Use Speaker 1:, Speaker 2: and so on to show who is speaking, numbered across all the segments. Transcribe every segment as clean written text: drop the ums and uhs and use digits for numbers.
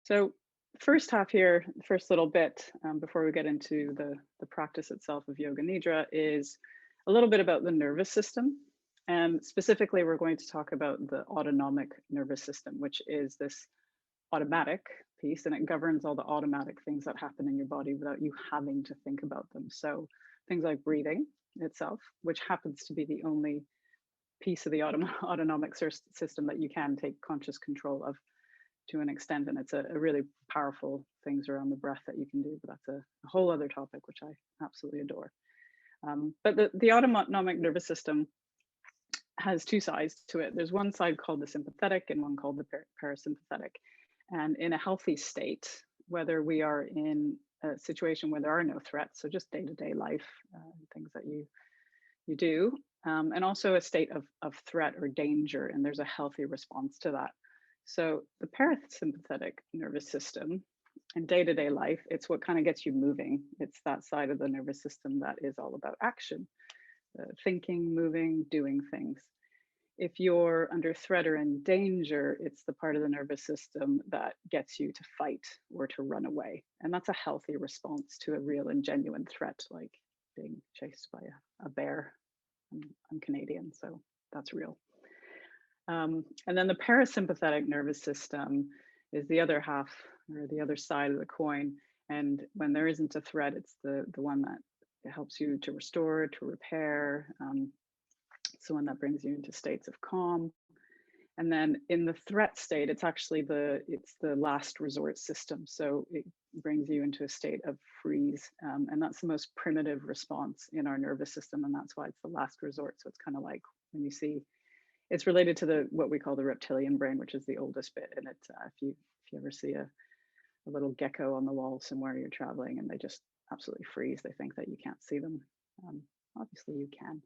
Speaker 1: So first half here, first little bit before we get into the practice itself of Yoga Nidra is a little bit about the nervous system. And specifically, we're going to talk about the autonomic nervous system, which is this automatic piece, and it governs all the automatic things that happen in your body without you having to think about them. So things like breathing itself, which happens to be the only piece of the autonomic system that you can take conscious control of to an extent, and it's a really powerful things around the breath that you can do, but that's a whole other topic which I absolutely adore. But the autonomic nervous system has two sides to it. There's one side called the sympathetic and one called the parasympathetic. And in a healthy state, whether we are in a situation where there are no threats, so just day-to-day life, things that you do, and also a state of threat or danger, and there's a healthy response to that. So the parasympathetic nervous system in day-to-day life, it's what kind of gets you moving. It's that side of the nervous system that is all about action, thinking, moving, doing things. If you're under threat or in danger, it's the part of the nervous system that gets you to fight or to run away. And that's a healthy response to a real and genuine threat, like being chased by a bear. I'm Canadian, so that's real. And then the parasympathetic nervous system is the other half or the other side of the coin. And when there isn't a threat, it's the one that helps you to restore, to repair. It's the one that brings you into states of calm. And then in the threat state, it's actually the last resort system. So it brings you into a state of freeze. And that's the most primitive response in our nervous system. And that's why it's the last resort. So it's kind of like when you see, it's related to the what we call the reptilian brain, which is the oldest bit. And it's if you ever see a little gecko on the wall somewhere you're traveling and they just absolutely freeze, they think that you can't see them. Obviously you can.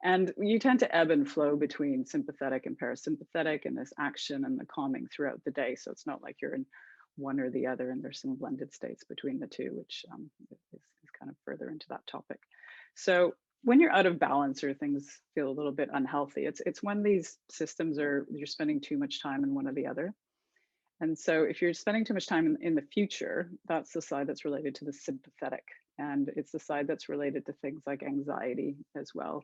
Speaker 1: And you tend to ebb and flow between sympathetic and parasympathetic and this action and the calming throughout the day. So it's not like you're in one or the other, and there's some blended states between the two, which is kind of further into that topic. So when you're out of balance or things feel a little bit unhealthy, it's when these systems you're spending too much time in one or the other. And so if you're spending too much time in the future, that's the side that's related to the sympathetic. And it's the side that's related to things like anxiety as well.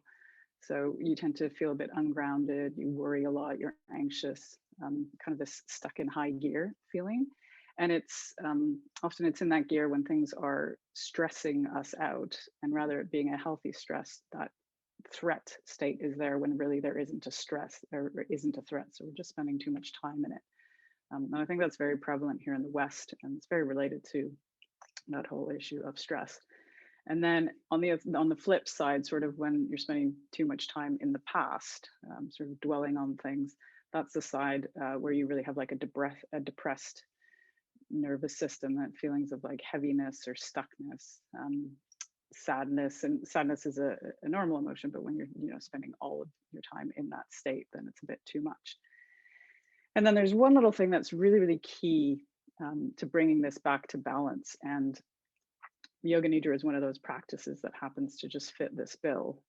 Speaker 1: So you tend to feel a bit ungrounded, you worry a lot, you're anxious, kind of this stuck in high gear feeling. And it's often it's in that gear when things are stressing us out, and rather it being a healthy stress, that threat state is there when really there isn't a stress, there isn't a threat. So we're just spending too much time in it. And I think that's very prevalent here in the West, and it's very related to that whole issue of stress. And then on the flip side, sort of when you're spending too much time in the past, sort of dwelling on things, that's the side where you really have like a depressed nervous system, that feelings of like heaviness or stuckness, sadness. And sadness is a normal emotion, but when you're spending all of your time in that state, then it's a bit too much. And then there's one little thing that's really, really key to bringing this back to balance. And Yoga Nidra is one of those practices that happens to just fit this bill.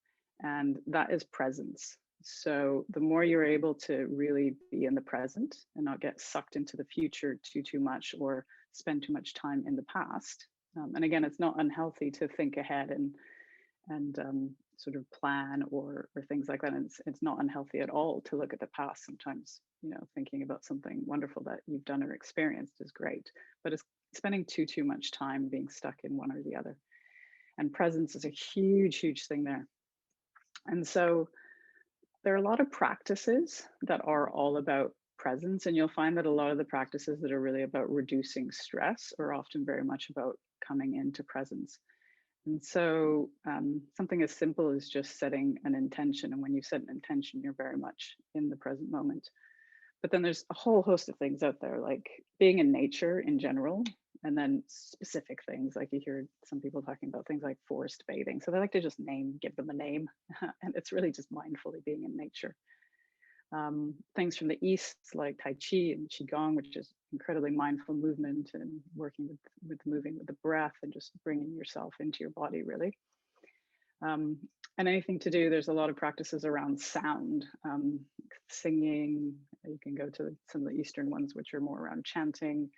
Speaker 1: And that is presence. So the more you're able to really be in the present and not get sucked into the future too much or spend too much time in the past. And again, it's not unhealthy to think ahead and sort of plan or things like that. And it's not unhealthy at all to look at the past. Sometimes, thinking about something wonderful that you've done or experienced is great, but it's spending too much time being stuck in one or the other. And presence is a huge thing there. And so there are a lot of practices that are all about presence, and you'll find that a lot of the practices that are really about reducing stress are often very much about coming into presence. And so something as simple as just setting an intention. And when you set an intention, you're very much in the present moment. But then there's a whole host of things out there, like being in nature in general, and then specific things like you hear some people talking about things like forest bathing. So they like to just give them a name. And it's really just mindfully being in nature. Things from the East like Tai Chi and Qigong, which is incredibly mindful movement and working with moving with the breath and just bringing yourself into your body, really. And anything to do, there's a lot of practices around sound, singing. You can go to some of the Eastern ones, which are more around chanting,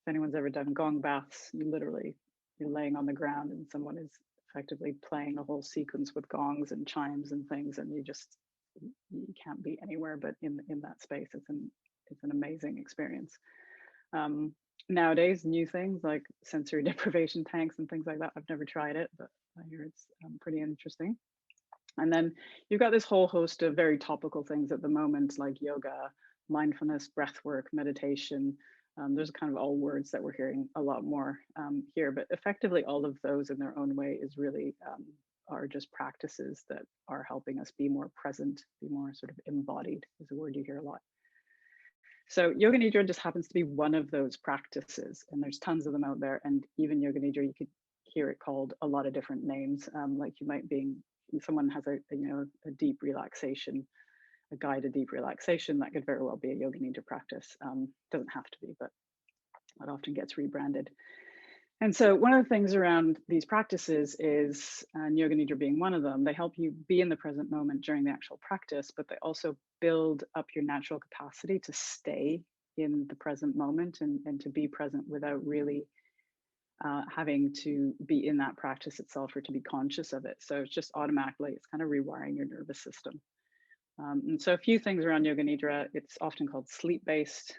Speaker 1: if anyone's ever done gong baths, you're laying on the ground and someone is effectively playing a whole sequence with gongs and chimes and things, and you can't be anywhere but in that space. It's an amazing experience. Nowadays, new things like sensory deprivation tanks and things like that. I've never tried it, but I hear it's pretty interesting. And then you've got this whole host of very topical things at the moment, like yoga, mindfulness, breath work, meditation. There's kind of all words that we're hearing a lot more here, but effectively all of those in their own way is really are just practices that are helping us be more present, be more sort of embodied, is a word you hear a lot. So Yoga Nidra just happens to be one of those practices, and there's tons of them out there. And even Yoga Nidra, you could hear it called a lot of different names. Like you might be, someone has a deep relaxation, a guided deep relaxation, that could very well be a Yoga Nidra practice. Doesn't have to be, but it often gets rebranded. And so one of the things around these practices is, and Yoga Nidra being one of them, they help you be in the present moment during the actual practice, but they also build up your natural capacity to stay in the present moment and to be present without really having to be in that practice itself or to be conscious of it. So it's just automatically, it's kind of rewiring your nervous system. And so a few things around Yoga Nidra, it's often called sleep-based,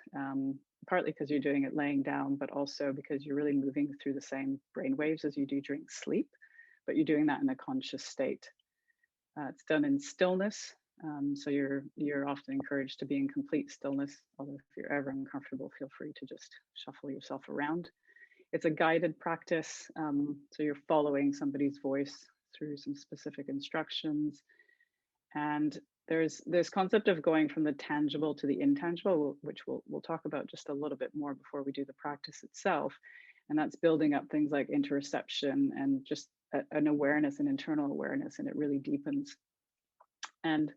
Speaker 1: partly because you're doing it laying down, but also because you're really moving through the same brain waves as you do during sleep, but you're doing that in a conscious state. It's done in stillness. So you're often encouraged to be in complete stillness, although if you're ever uncomfortable, feel free to just shuffle yourself around. It's a guided practice. So you're following somebody's voice through some specific instructions. And there's this concept of going from the tangible to the intangible, which we'll talk about just a little bit more before we do the practice itself. And that's building up things like interoception and just an awareness, an internal awareness, and it really deepens. And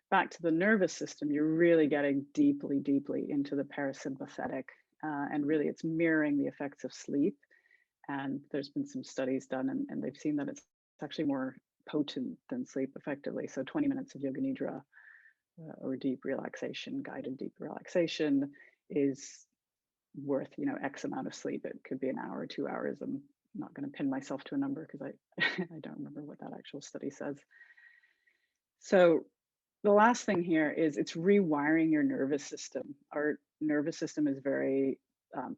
Speaker 1: back to the nervous system, you're really getting deeply, deeply into the parasympathetic. And really it's mirroring the effects of sleep. And there's been some studies done and they've seen that it's actually more potent than sleep effectively. So 20 minutes of Yoga Nidra or deep relaxation, guided deep relaxation is worth, X amount of sleep. It could be an hour or 2 hours. I'm not going to pin myself to a number because I don't remember what that actual study says. So the last thing here is it's rewiring your nervous system. Our nervous system is very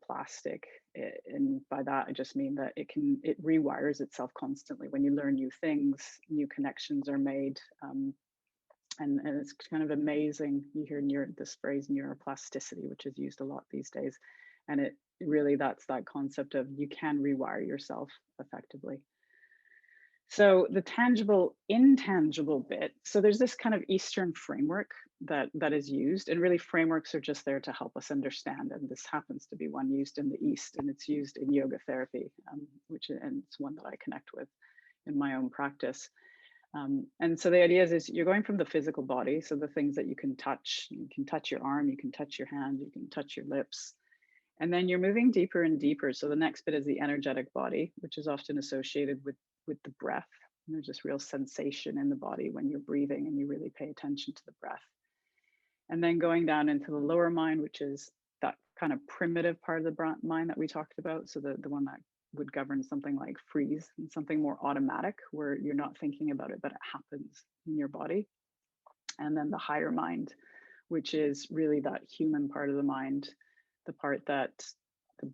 Speaker 1: plastic, and by that I just mean that it rewires itself constantly. When you learn new things, new connections are made, and it's kind of amazing. You hear this phrase neuroplasticity, which is used a lot these days, and it really, that's that concept of you can rewire yourself effectively. So the tangible, intangible bit, so there's this kind of Eastern framework that is used, and really frameworks are just there to help us understand. And this happens to be one used in the East, and it's used in yoga therapy, and it's one that I connect with in my own practice. And so the idea is you're going from the physical body, so the things that you can touch your arm, you can touch your hand, you can touch your lips, and then you're moving deeper and deeper. So the next bit is the energetic body, which is often associated with the breath. And there's this real sensation in the body when you're breathing and you really pay attention to the breath. And then going down into the lower mind, which is that kind of primitive part of the mind that we talked about. So the one that would govern something like freeze, and something more automatic where you're not thinking about it, but it happens in your body. And then the higher mind, which is really that human part of the mind, the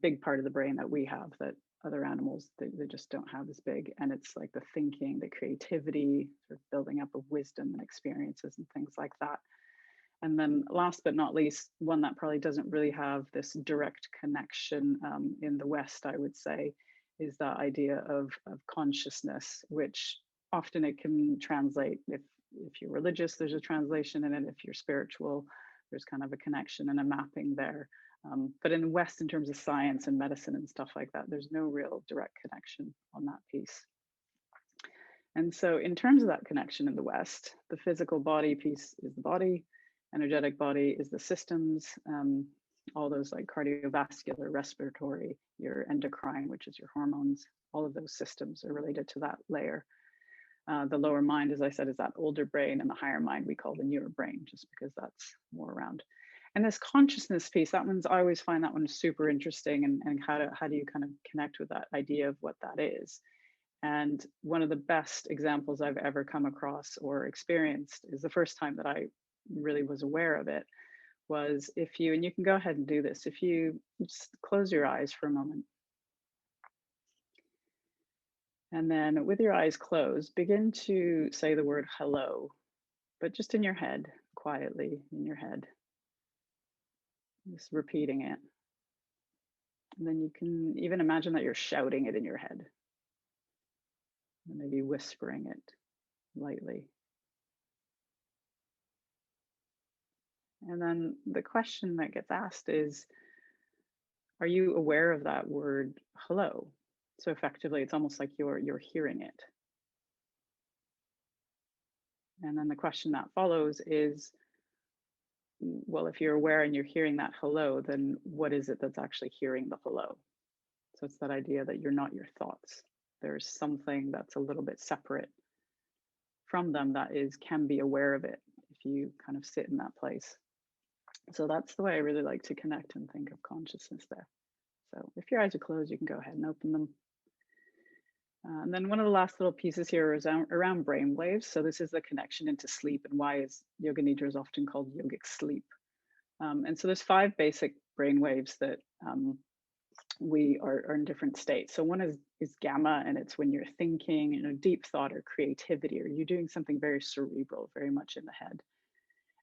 Speaker 1: big part of the brain that we have that other animals, they just don't have as big. And it's like the thinking, the creativity, sort of building up of wisdom and experiences and things like that. And then last but not least, one that probably doesn't really have this direct connection in the West, I would say, is the idea of consciousness, which often it can translate, if you're religious, there's a translation in it. If you're spiritual, there's kind of a connection and a mapping there. But in the West, in terms of science and medicine and stuff like that, there's no real direct connection on that piece. And so in terms of that connection in the West, the physical body piece is the body, energetic body is the systems, all those like cardiovascular, respiratory, your endocrine, which is your hormones, all of those systems are related to that layer. The lower mind, as I said, is that older brain, and the higher mind we call the newer brain, just because that's more around. And this consciousness piece, that one's, I always find that one super interesting, and how do you kind of connect with that idea of what that is? And one of the best examples I've ever come across or experienced is the first time that I really was aware of it was, if you, and you can go ahead and do this, if you just close your eyes for a moment, and then with your eyes closed, begin to say the word hello, but just in your head, quietly in your head, just repeating it. And then you can even imagine that you're shouting it in your head, and maybe whispering it lightly. And then the question that gets asked is, are you aware of that word hello? So effectively, it's almost like you're hearing it. And then the question that follows is, well, if you're aware and you're hearing that hello, then what is it that's actually hearing the hello? So it's that idea that you're not your thoughts. There's something that's a little bit separate from them that is can be aware of it if you kind of sit in that place. So that's the way I really like to connect and think of consciousness there. So if your eyes are closed, you can go ahead and open them. And then one of the last little pieces here is around brain waves. So this is the connection into sleep, and why is Yoga Nidra is often called yogic sleep. And so there's 5 basic brain waves that we are in different states. So one is gamma, and it's when you're thinking, deep thought or creativity, or you're doing something very cerebral, very much in the head.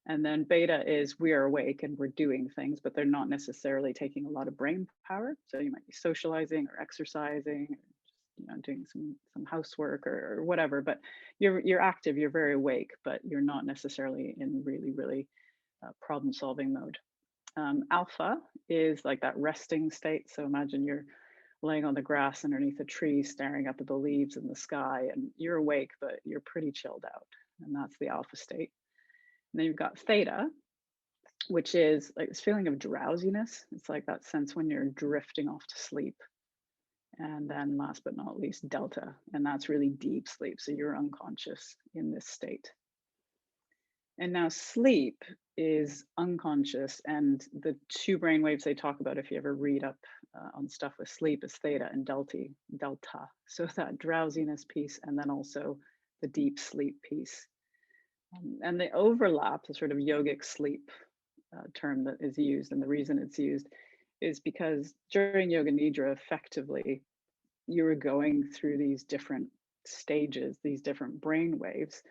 Speaker 1: And then beta is we are awake and we're doing things, but they're not necessarily taking a lot of brain power. So you might be socializing or exercising, or just, doing some housework or whatever. But you're active, you're very awake, but you're not necessarily in really problem solving mode. Alpha is like that resting state. So imagine you're laying on the grass underneath a tree, staring up at the leaves in the sky, and you're awake, but you're pretty chilled out. And that's the alpha state. And then you've got theta, which is like this feeling of drowsiness. It's like that sense when you're drifting off to sleep. And then last but not least, delta, and that's really deep sleep. So you're unconscious in this state. And now sleep is unconscious, and the 2 brain waves they talk about, if you ever read up on stuff with sleep, is theta and delta. So that drowsiness piece, and then also the deep sleep piece. And the overlap, the sort of yogic sleep term that is used, and the reason it's used is because during Yoga Nidra, effectively, you were going through these different stages, these different brain waves.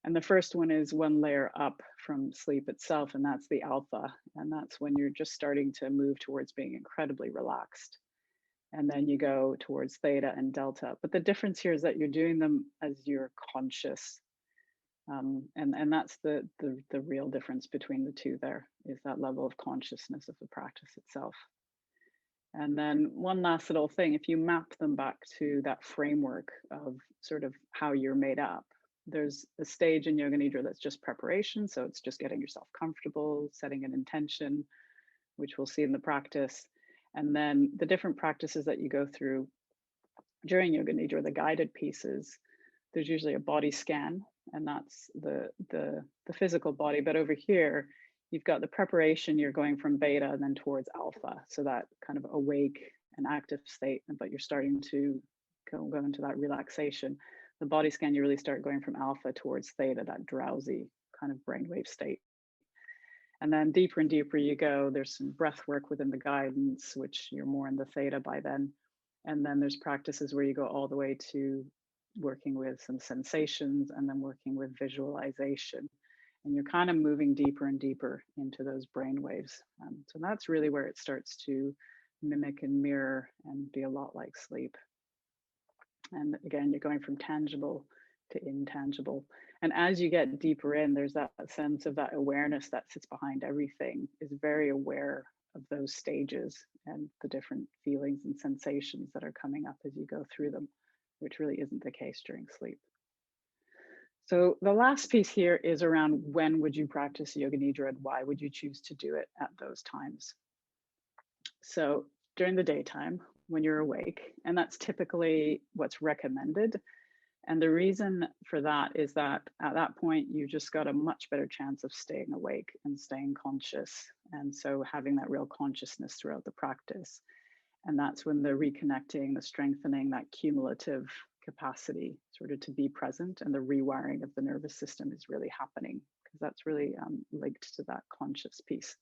Speaker 1: And the first one is one layer up from sleep itself, and that's the alpha. And that's when you're just starting to move towards being incredibly relaxed. And then you go towards theta and delta. But the difference here is that you're doing them as you're conscious. And that's the real difference between the two there, is that level of consciousness of the practice itself. And then one last little thing, if you map them back to that framework of sort of how you're made up, there's a stage in Yoga Nidra that's just preparation. So it's just getting yourself comfortable, setting an intention, which we'll see in the practice. And then the different practices that you go through during Yoga Nidra, the guided pieces, there's usually a body scan, and that's the physical body. But over here, you've got the preparation, you're going from beta and then towards alpha. So that kind of awake and active state, but you're starting to go into that relaxation. The body scan, you really start going from alpha towards theta, that drowsy kind of brainwave state. And then deeper and deeper you go, there's some breath work within the guidance, which you're more in the theta by then. And then there's practices where you go all the way to working with some sensations, and then working with visualization. And you're kind of moving deeper and deeper into those brain waves. So that's really where it starts to mimic and mirror and be a lot like sleep. And again, you're going from tangible to intangible. And as you get deeper in, there's that sense of that awareness that sits behind everything, is very aware of those stages and the different feelings and sensations that are coming up as you go through them, which really isn't the case during sleep. So the last piece here is around when would you practice Yoga Nidra and why would you choose to do it at those times? So during the daytime when you're awake, and that's typically what's recommended, And the reason for that is that at that point, you just got a much better chance of staying awake and staying conscious. And so having that real consciousness throughout the practice. And that's when the reconnecting, the strengthening, that cumulative capacity sort of to be present and the rewiring of the nervous system is really happening, because that's really linked to that conscious piece.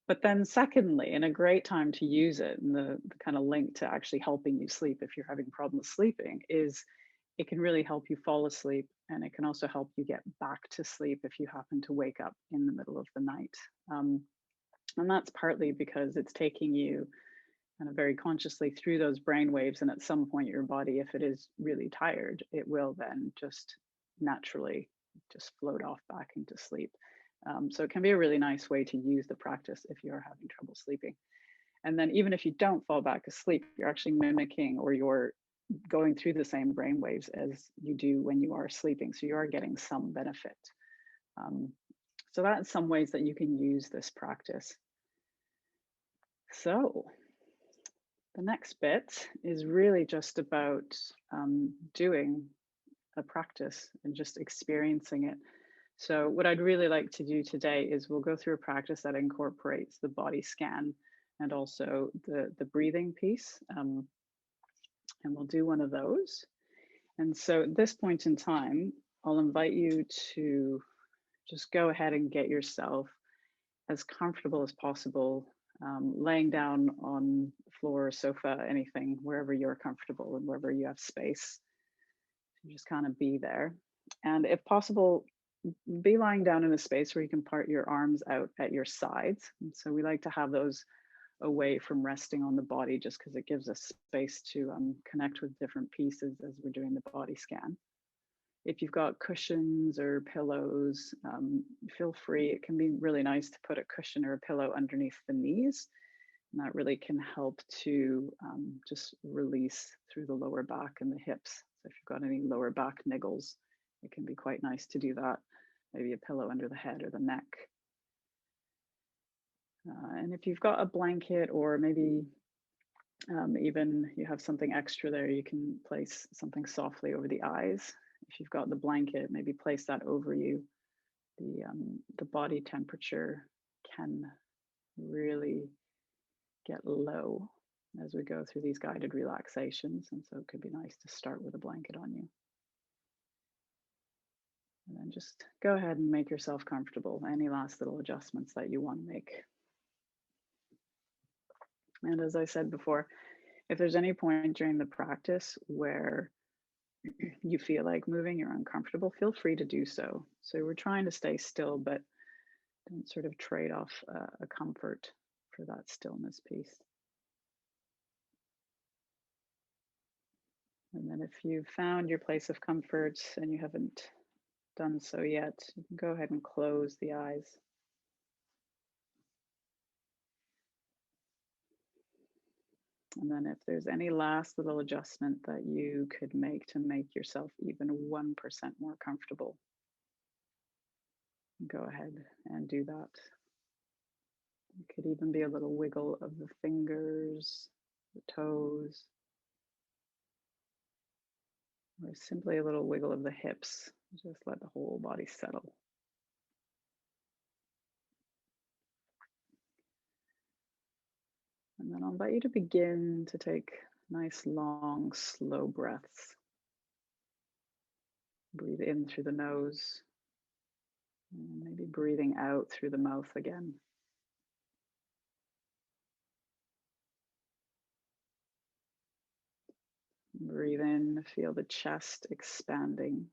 Speaker 1: But then secondly, and a great time to use it, and the kind of link to actually helping you sleep if you're having problems sleeping, is it can really help you fall asleep, and it can also help you get back to sleep if you happen to wake up in the middle of the night. And that's partly because it's taking you kind of very consciously through those brain waves, and at some point your body, if it is really tired, it will then just naturally just float off back into sleep. So it can be a really nice way to use the practice if you're having trouble sleeping. And then even if you don't fall back asleep, you're actually mimicking, or you're going through the same brain waves as you do when you are sleeping. So you are getting some benefit. So that's some ways that you can use this practice. So the next bit is really just about doing a practice and just experiencing it. So what I'd really like to do today is we'll go through a practice that incorporates the body scan and also the breathing piece. And we'll do one of those. And so at this point in time, I'll invite you to just go ahead and get yourself as comfortable as possible, laying down on the floor, sofa, anything, wherever you're comfortable and wherever you have space. So just kind of be there. And if possible, be lying down in a space where you can part your arms out at your sides. And so we like to have those away from resting on the body, just because it gives us space to connect with different pieces as we're doing the body scan. If you've got cushions or pillows, feel free. It can be really nice to put a cushion or a pillow underneath the knees. And that really can help to just release through the lower back and the hips. So if you've got any lower back niggles, it can be quite nice to do that. Maybe a pillow under the head or the neck. And if you've got a blanket, or maybe even you have something extra there, you can place something softly over the eyes. If you've got the blanket, maybe place that over you. The body temperature can really get low as we go through these guided relaxations. And so it could be nice to start with a blanket on you. And then just go ahead and make yourself comfortable. Any last little adjustments that you want to make. And as I said before, if there's any point during the practice where you feel like moving, you're uncomfortable, feel free to do so. So we're trying to stay still, but don't sort of trade off a comfort for that stillness piece. And then if you've found your place of comfort and you haven't done so yet, you can go ahead and close the eyes. And then if there's any last little adjustment that you could make to make yourself even 1% more comfortable, go ahead and do that. It could even be a little wiggle of the fingers, the toes, or simply a little wiggle of the hips. Just let the whole body settle. And then I'll invite you to begin to take nice, long, slow breaths. Breathe in through the nose, and maybe breathing out through the mouth again. Breathe in, feel the chest expanding.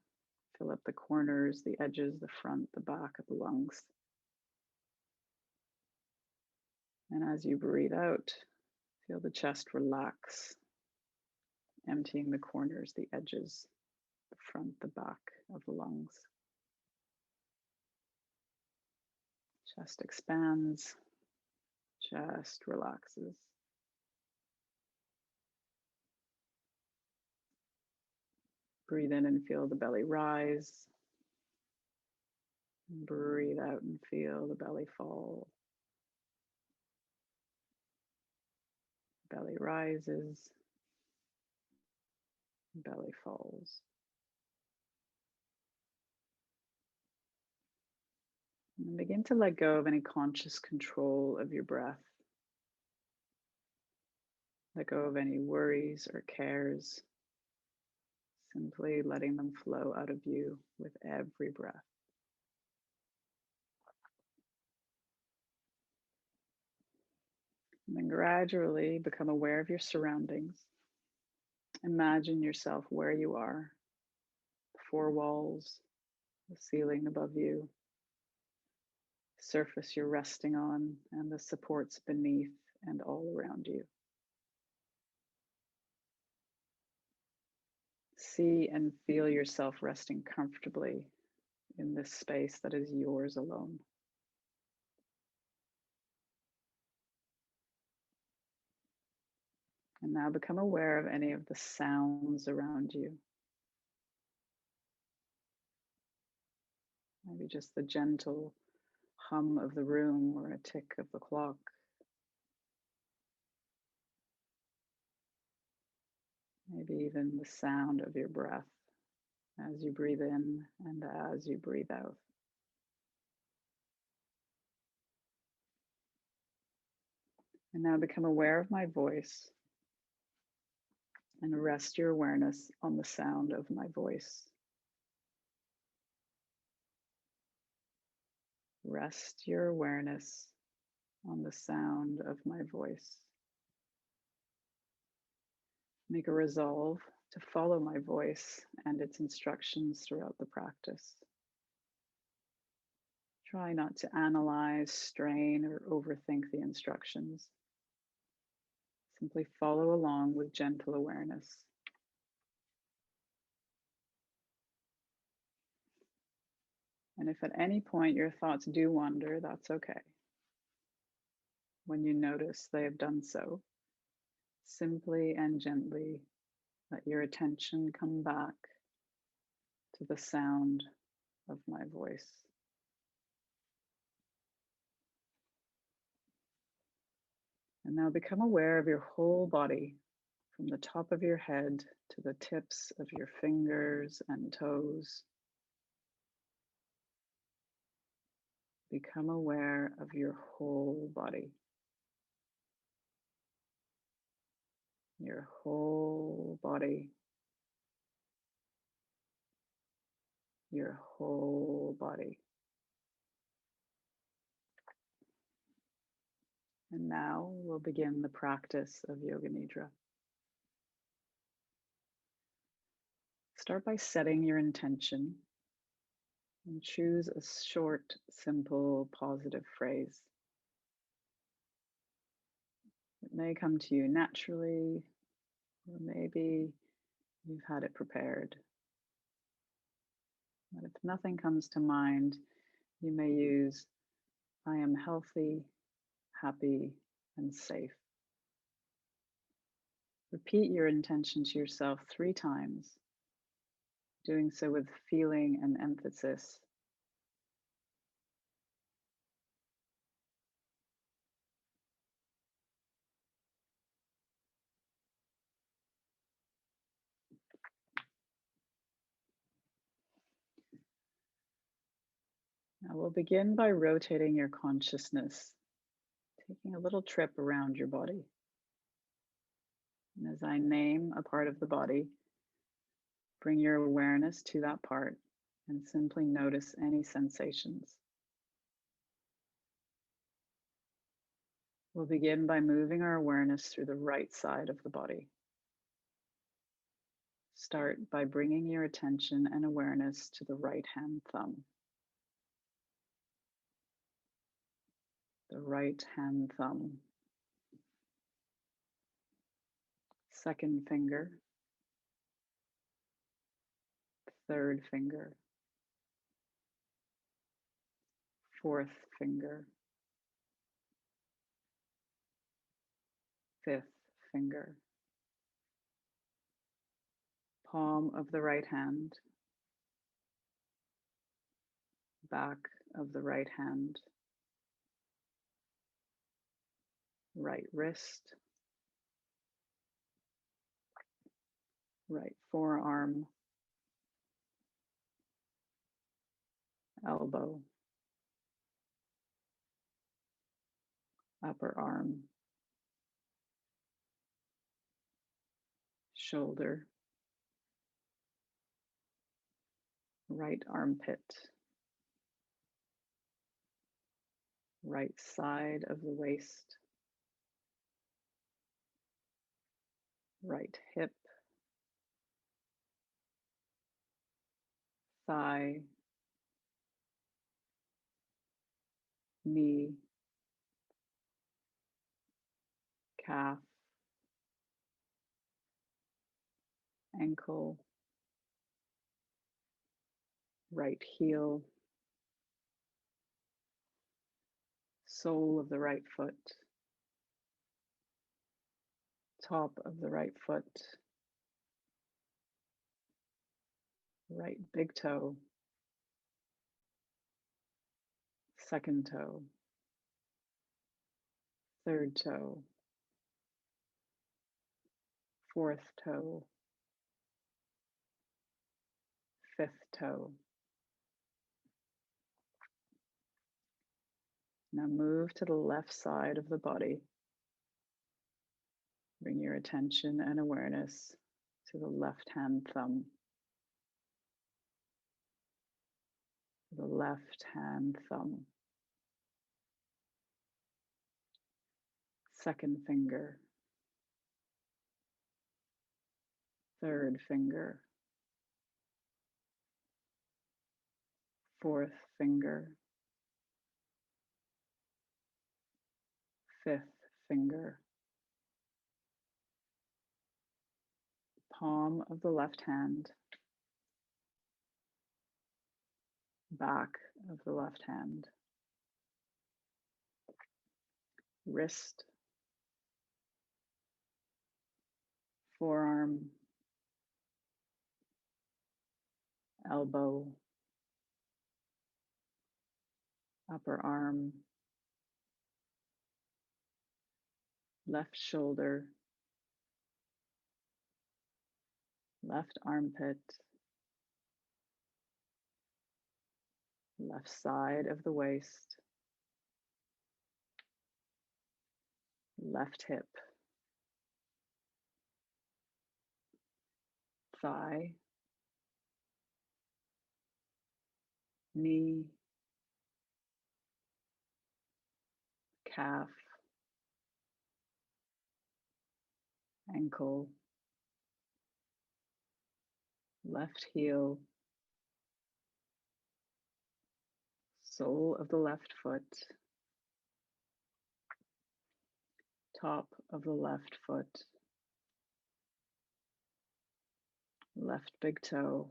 Speaker 1: Fill up the corners, the edges, the front, the back of the lungs. And as you breathe out, feel the chest relax, emptying the corners, the edges, the front, the back of the lungs. Chest expands, chest relaxes. Breathe in and feel the belly rise. Breathe out and feel the belly fall. Belly rises, belly falls. And begin to let go of any conscious control of your breath. Let go of any worries or cares, simply letting them flow out of you with every breath. And then gradually become aware of your surroundings. Imagine yourself where you are, the four walls, the ceiling above you, surface you're resting on, and the supports beneath and all around you. See and feel yourself resting comfortably in this space that is yours alone. And now become aware of any of the sounds around you. Maybe just the gentle hum of the room or a tick of the clock. Maybe even the sound of your breath as you breathe in and as you breathe out. And now become aware of my voice and rest your awareness on the sound of my voice. Rest your awareness on the sound of my voice. Make a resolve to follow my voice and its instructions throughout the practice. Try not to analyze, strain, or overthink the instructions. Simply follow along with gentle awareness. And if at any point your thoughts do wander, that's okay. When you notice they have done so, simply and gently let your attention come back to the sound of my voice. And now become aware of your whole body, from the top of your head to the tips of your fingers and toes. Become aware of your whole body. Your whole body. Your whole body. And now we'll begin the practice of Yoga Nidra. Start by setting your intention and choose a short, simple, positive phrase. It may come to you naturally, or maybe you've had it prepared. But if nothing comes to mind, you may use, I am healthy, happy, and safe. Repeat your intention to yourself 3 times, doing so with feeling and emphasis. Now we'll begin by rotating your consciousness, taking a little trip around your body. And as I name a part of the body, bring your awareness to that part and simply notice any sensations. We'll begin by moving our awareness through the right side of the body. Start by bringing your attention and awareness to the right hand thumb. The right hand thumb. Second finger. Third finger. Fourth finger. Fifth finger. Palm of the right hand. Back of the right hand. Right wrist. Right forearm. Elbow. upper arm, shoulder, right armpit, right side of the waist, right hip, thigh, knee, calf, ankle, right heel, sole of the right foot, top of the right foot, right big toe, second toe, third toe, fourth toe, fifth toe. Now move to the left side of the body. Bring your attention and awareness to the left hand thumb, the left hand thumb, second finger, third finger, fourth finger, fifth finger, palm of the left hand, back of the left hand, wrist, forearm, elbow, upper arm, left shoulder, left armpit, left side of the waist, left hip, thigh, knee, calf, ankle, left heel, sole of the left foot, top of the left foot, left big toe,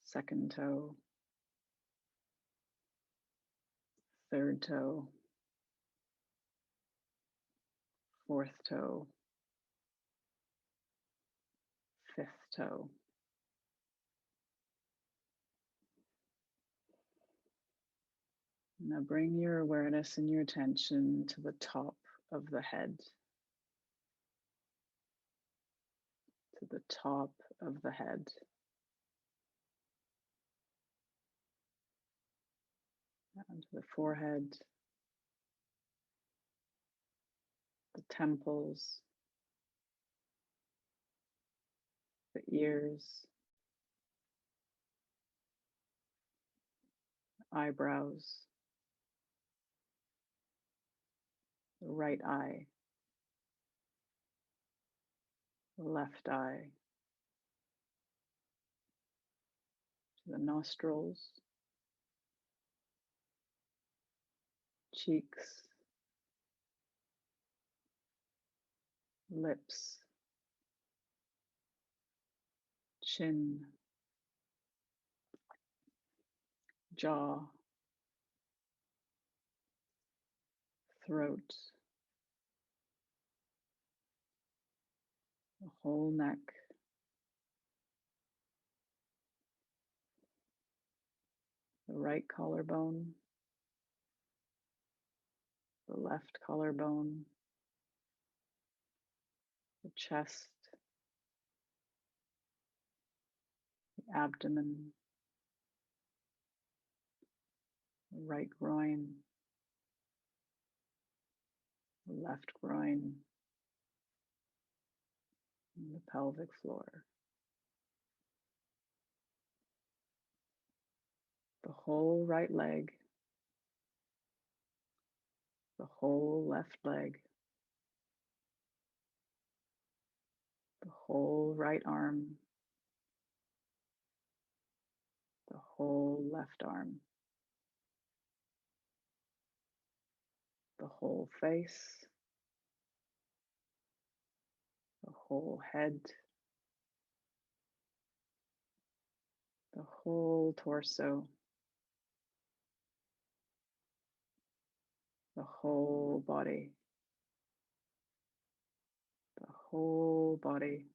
Speaker 1: second toe, third toe, fourth toe, fifth toe. Now bring your awareness and your attention to the top of the head, to the top of the head. Down to the forehead, the temples, the ears, eyebrows, the right eye, the left eye, to the nostrils, cheeks, lips, chin, jaw, throat, the whole neck, the right collarbone, the left collarbone, the chest, the abdomen, the right groin, the left groin, and the pelvic floor, the whole right leg, the whole left leg, the whole right arm, the whole left arm, the whole face, the whole head, the whole torso, the whole body, the whole body,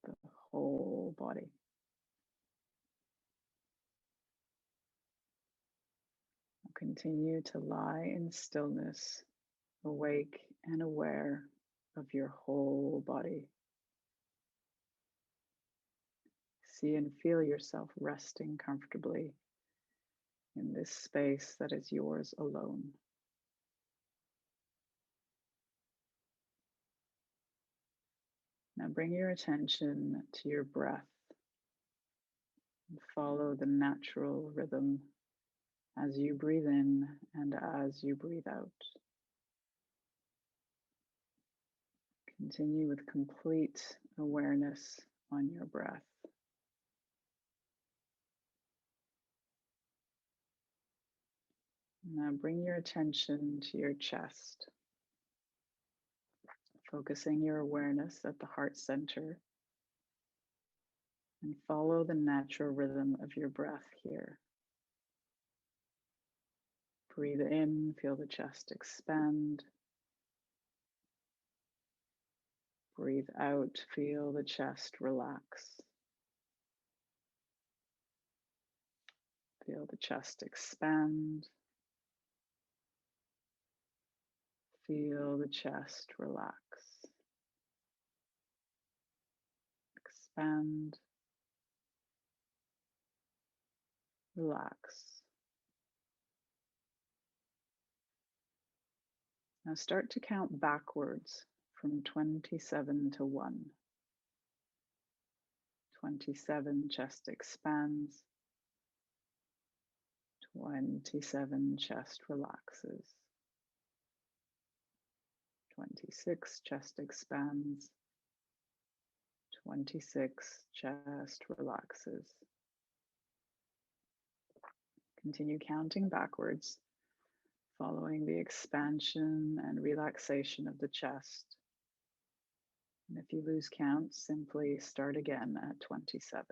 Speaker 1: the whole body. Continue to lie in stillness, awake and aware of your whole body. See and feel yourself resting comfortably in this space that is yours alone. Now bring your attention to your breath and follow the natural rhythm as you breathe in and as you breathe out. Continue with complete awareness on your breath. Now bring your attention to your chest, focusing your awareness at the heart center, and follow the natural rhythm of your breath here. Breathe in, feel the chest expand. Breathe out, feel the chest relax. Feel the chest expand. Feel the chest relax. Expand. Relax. Now start to count backwards from 27 to 1. 27, chest expands. 27, chest relaxes. 26, chest expands. 26, chest relaxes. Continue counting backwards, following the expansion and relaxation of the chest. And if you lose count, simply start again at 27.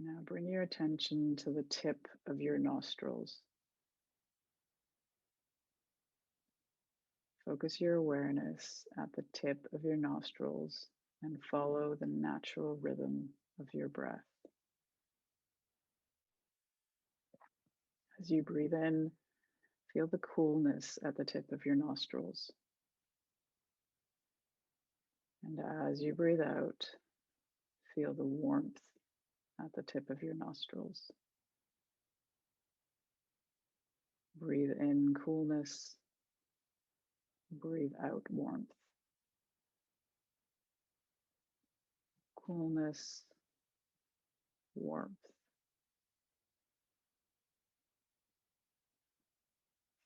Speaker 1: Now bring your attention to the tip of your nostrils. Focus your awareness at the tip of your nostrils and follow the natural rhythm of your breath. As you breathe in, feel the coolness at the tip of your nostrils. And as you breathe out, feel the warmth at the tip of your nostrils. Breathe in coolness, breathe out warmth. Coolness, warmth.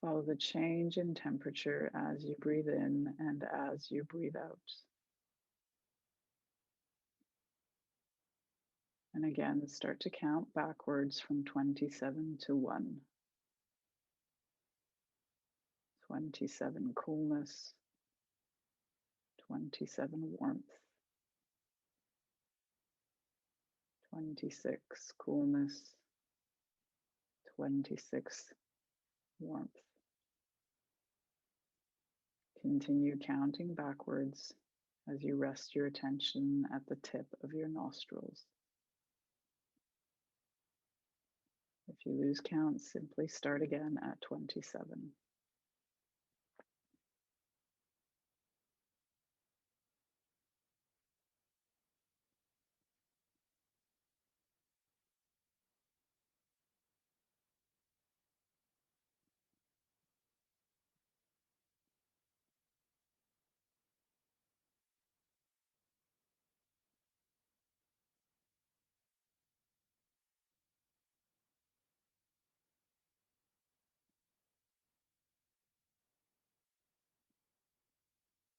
Speaker 1: Follow the change in temperature as you breathe in and as you breathe out. And again, start to count backwards from 27 to 1. 27, coolness. 27, warmth. 26, coolness. 26, warmth. Continue counting backwards as you rest your attention at the tip of your nostrils. If you lose count, simply start again at 27.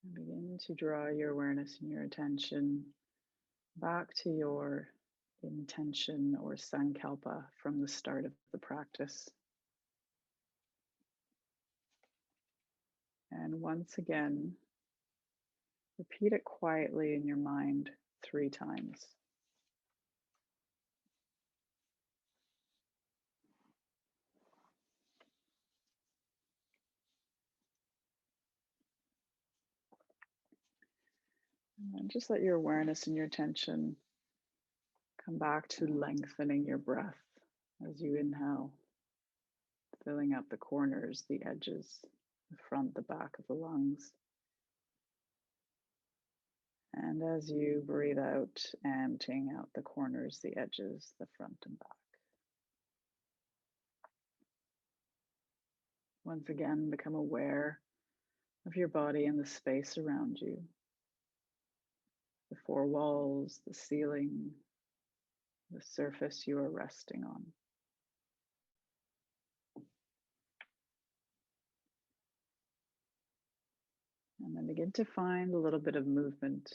Speaker 1: And begin to draw your awareness and your attention back to your intention or sankalpa from the start of the practice. And once again, repeat it quietly in your mind 3 times. And just let your awareness and your attention come back to lengthening your breath as you inhale, filling up the corners, the edges, the front, the back of the lungs. And as you breathe out, emptying out the corners, the edges, the front and back. Once again, become aware of your body and the space around you. The 4 walls, the ceiling, the surface you are resting on. And then begin to find a little bit of movement.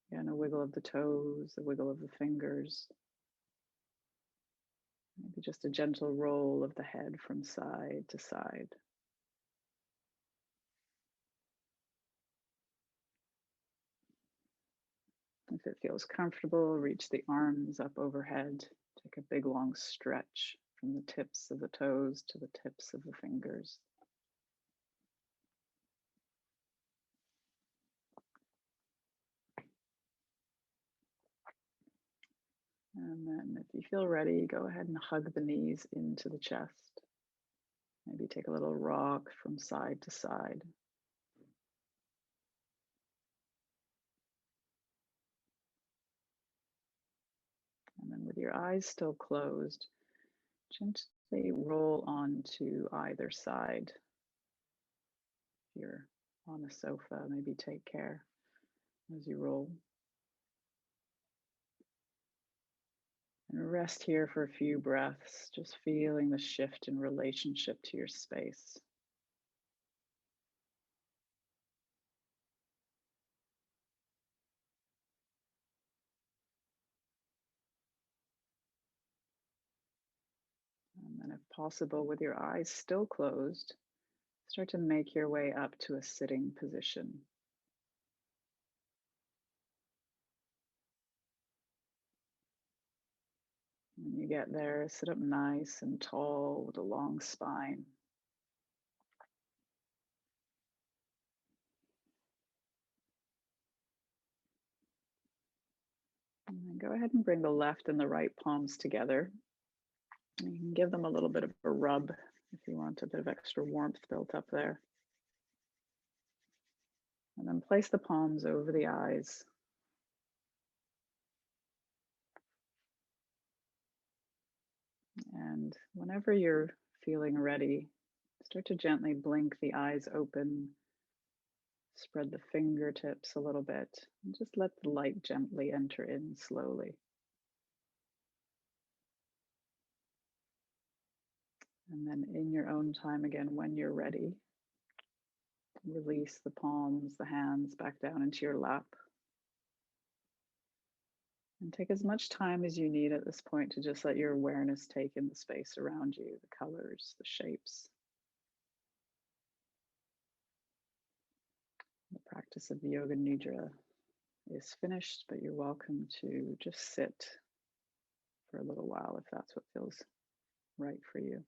Speaker 1: Again, a wiggle of the toes, a wiggle of the fingers. Maybe just a gentle roll of the head from side to side. If it feels comfortable, reach the arms up overhead. Take a big long stretch from the tips of the toes to the tips of the fingers. And then if you feel ready, go ahead and hug the knees into the chest. Maybe take a little rock from side to side. And then with your eyes still closed, gently roll onto either side. If you're on a sofa, maybe take care as you roll. And rest here for a few breaths, just feeling the shift in relationship to your space. And then, if possible, with your eyes still closed, start to make your way up to a sitting position. When you get there, sit up nice and tall with a long spine. And then go ahead and bring the left and the right palms together. And you can give them a little bit of a rub if you want a bit of extra warmth built up there. And then place the palms over the eyes. And whenever you're feeling ready, start to gently blink the eyes open, spread the fingertips a little bit, and just let the light gently enter in slowly. And then in your own time again, when you're ready, release the palms, the hands back down into your lap. And take as much time as you need at this point to just let your awareness take in the space around you, the colors, the shapes. The practice of Yoga Nidra is finished, but you're welcome to just sit for a little while if that's what feels right for you.